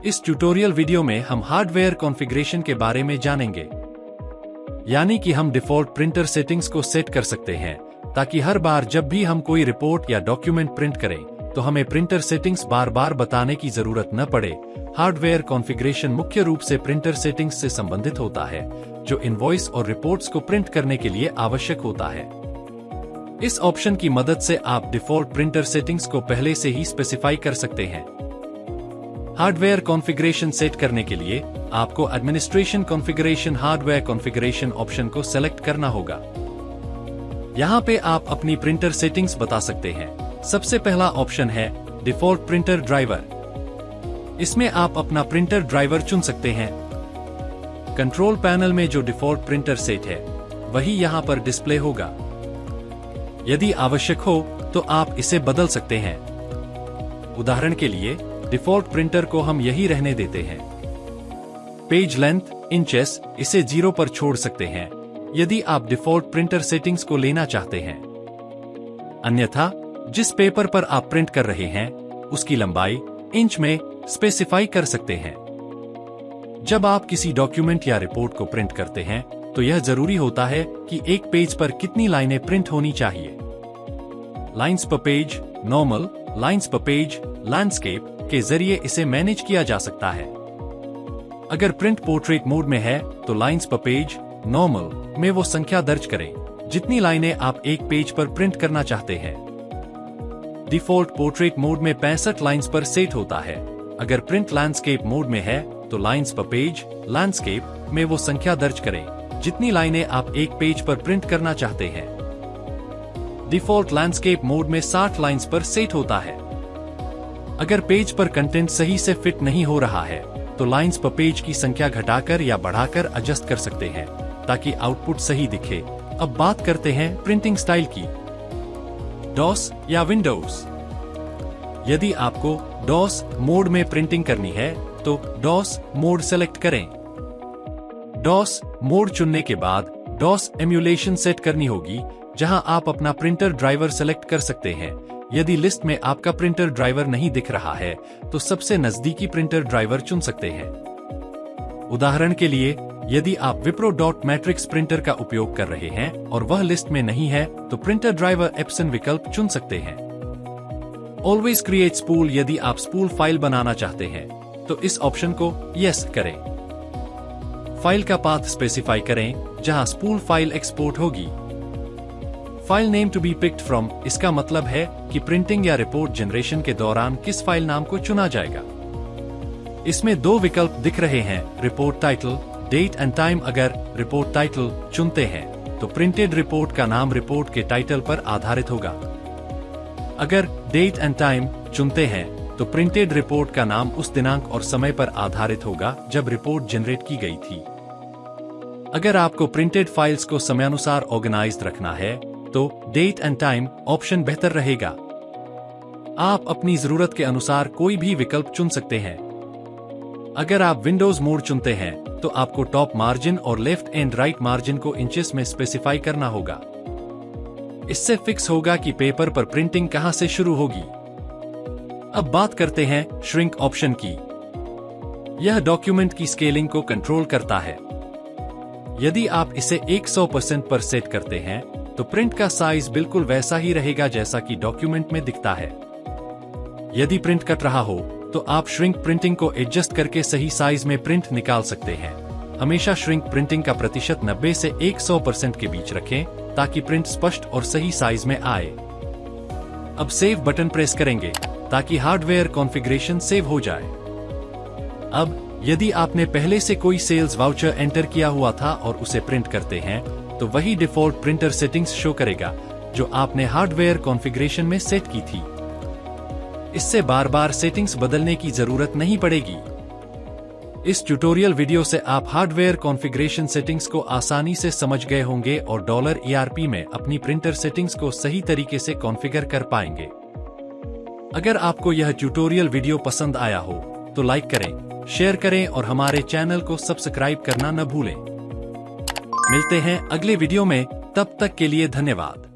इस tutorial video में हम हार्डवेयर कॉन्फ़िगरेशन के बारे में जानेंगे, यानी कि हम डिफ़ॉल्ट प्रिंटर सेटिंग्स को सेट कर सकते हैं ताकि हर बार जब भी हम कोई रिपोर्ट या डॉक्यूमेंट प्रिंट करें तो हमें प्रिंटर सेटिंग्स बार बार बताने की जरूरत न पड़े। हार्डवेयर कॉन्फ़िगरेशन मुख्य रूप से प्रिंटर सेटिंग्स से संबंधित होता है जो इनवॉइस और रिपोर्ट्स को प्रिंट करने के लिए आवश्यक होता है। इस ऑप्शन की मदद से आप डिफ़ॉल्ट प्रिंटर सेटिंग्स को पहले से ही स्पेसिफाई कर सकते हैं। हार्डवेयर कॉन्फ़िगरेशन सेट करने के लिए आपको administration configuration hardware configuration option को सेलेक्ट करना होगा। यहाँ पे आप अपनी प्रिंटर सेटिंग्स बता सकते हैं। सबसे पहला ऑप्शन है डिफ़ॉल्ट प्रिंटर ड्राइवर। इसमें आप अपना प्रिंटर ड्राइवर चुन सकते हैं। कंट्रोल पैनल में जो डिफ़ॉल्ट प्रिंटर सेट है वही यहाँ पर डिस्प्ले होगा। यदि आवश्यक हो तो आप इसे बदल सकते हैं। उदाहरण के लिए डिफ़ॉल्ट प्रिंटर को हम यही रहने देते हैं। पेज लेंथ इंचेस इसे 0 पर छोड़ सकते हैं यदि आप डिफ़ॉल्ट प्रिंटर सेटिंग्स को लेना चाहते हैं। अन्यथा जिस पेपर पर आप प्रिंट कर रहे हैं उसकी लंबाई इंच में स्पेसिफाई कर सकते हैं। जब आप किसी डॉक्यूमेंट या रिपोर्ट को प्रिंट करते हैं तो यह जरूरी होता है कि एक पेज पर कितनी लाइनें प्रिंट होनी चाहिए। लाइन्स पर पेज, नॉर्मल, लाइन्स पर पेज, लैंडस्केप के जरिए इसे मैनेज किया जा सकता है। अगर प्रिंट पोर्ट्रेट मोड में है तो लाइन्स पर पेज, नॉर्मल में वो संख्या दर्ज करें जितनी लाइनें आप एक पेज पर प्रिंट करना चाहते हैं। डिफ़ॉल्ट पोर्ट्रेट मोड में 65 लाइन्स पर सेट होता है। अगर प्रिंट लैंडस्केप मोड में है तो लाइन्स पर पेज, लैंडस्केप में वो संख्या दर्ज करें जितनी लाइनें आप एक पेज पर प्रिंट करना चाहते हैं। डिफ़ॉल्ट लैंडस्केप मोड में 60 लाइन्स पर सेट होता है। अगर पेज पर कंटेंट सही से फिट नहीं हो रहा है तो लाइन्स पर पेज की संख्या घटाकर या बढ़ाकर एडजस्ट कर सकते हैं ताकि आउटपुट सही दिखे। अब बात करते हैं प्रिंटिंग स्टाइल की। डॉस या विंडोज। यदि आपको डॉस मोड में प्रिंटिंग करनी है तो डॉस मोड सेलेक्ट करें। डॉस मोड चुनने के बाद डॉस एम्यूलेशन सेट करनी होगी जहां आप अपना प्रिंटर ड्राइवर सेलेक्ट कर सकते हैं। यदि लिस्ट में आपका प्रिंटर ड्राइवर नहीं दिख रहा है तो सबसे नजदीकी प्रिंटर ड्राइवर चुन सकते हैं। उदाहरण के लिए यदि आप विप्रो डॉट मैट्रिक्स प्रिंटर का उपयोग कर रहे हैं और वह लिस्ट में नहीं है तो प्रिंटर ड्राइवर एप्सन विकल्प चुन सकते हैं। Always create spool. यदि आप स्पूल फाइल बनाना चाहते हैं तो इस ऑप्शन को यस करें। फाइल का पाथ स्पेसिफाई करें जहां स्पूल फाइल एक्सपोर्ट होगी। File name to be picked from, इसका मतलब है कि प्रिंटिंग या रिपोर्ट जनरेशन के दौरान किस फाइल नाम को चुना जाएगा। इसमें 2 विकल्प दिख रहे हैं, report title, date and time. अगर रिपोर्ट टाइटल चुनते हैं तो प्रिंटेड रिपोर्ट का नाम रिपोर्ट के टाइटल पर आधारित होगा। अगर डेट एंड टाइम चुनते हैं तो प्रिंटेड रिपोर्ट का नाम उस दिनांक और समय पर आधारित होगा जब रिपोर्ट जनरेट की गई थी। अगर आपको प्रिंटेड फाइल्स को समयानुसार ऑर्गेनाइज्ड रखना है तो डेट एंड टाइम ऑप्शन बेहतर रहेगा। आप अपनी जरूरत के अनुसार कोई भी विकल्प चुन सकते हैं। अगर आप विंडोज मोड चुनते हैं तो आपको टॉप मार्जिन और लेफ्ट एंड राइट मार्जिन को इंचेस में स्पेसिफाई करना होगा। इससे फिक्स होगा कि पेपर पर प्रिंटिंग कहां से शुरू होगी। अब बात करते हैं श्रिंक ऑप्शन की। यह डॉक्यूमेंट की स्केलिंग को कंट्रोल करता है। यदि आप इसे 100% पर सेट करते हैं तो प्रिंट का साइज बिल्कुल वैसा ही रहेगा जैसा कि डॉक्यूमेंट में दिखता है। यदि प्रिंट कट रहा हो तो आप श्रिंक प्रिंटिंग को एडजस्ट करके सही साइज में प्रिंट निकाल सकते हैं। हमेशा श्रिंक प्रिंटिंग का प्रतिशत 90 से 100% के बीच रखें ताकि प्रिंट स्पष्ट और सही साइज में आए। अब सेव बटन प्रेस करेंगे ताकि हार्डवेयर कॉन्फ़िगरेशन सेव हो जाए। अब यदि आपने पहले से कोई सेल्स वाउचर एंटर किया हुआ था और उसे प्रिंट करते हैं तो वही डिफ़ॉल्ट प्रिंटर सेटिंग्स शो करेगा जो आपने हार्डवेयर कॉन्फ़िगरेशन में सेट की थी। इससे बार बार सेटिंग्स बदलने की जरूरत नहीं पड़ेगी। इस ट्यूटोरियल वीडियो से आप हार्डवेयर कॉन्फ़िगरेशन सेटिंग्स को आसानी से समझ गए होंगे और $ERP में अपनी प्रिंटर सेटिंग्स को सही तरीके से कॉन्फ़िगर कर पाएंगे। अगर आपको यह ट्यूटोरियल वीडियो पसंद आया हो तो लाइक करें, शेयर करें और हमारे चैनल को सब्सक्राइब करना न भूलें। मिलते हैं अगले वीडियो में, तब तक के लिए धन्यवाद।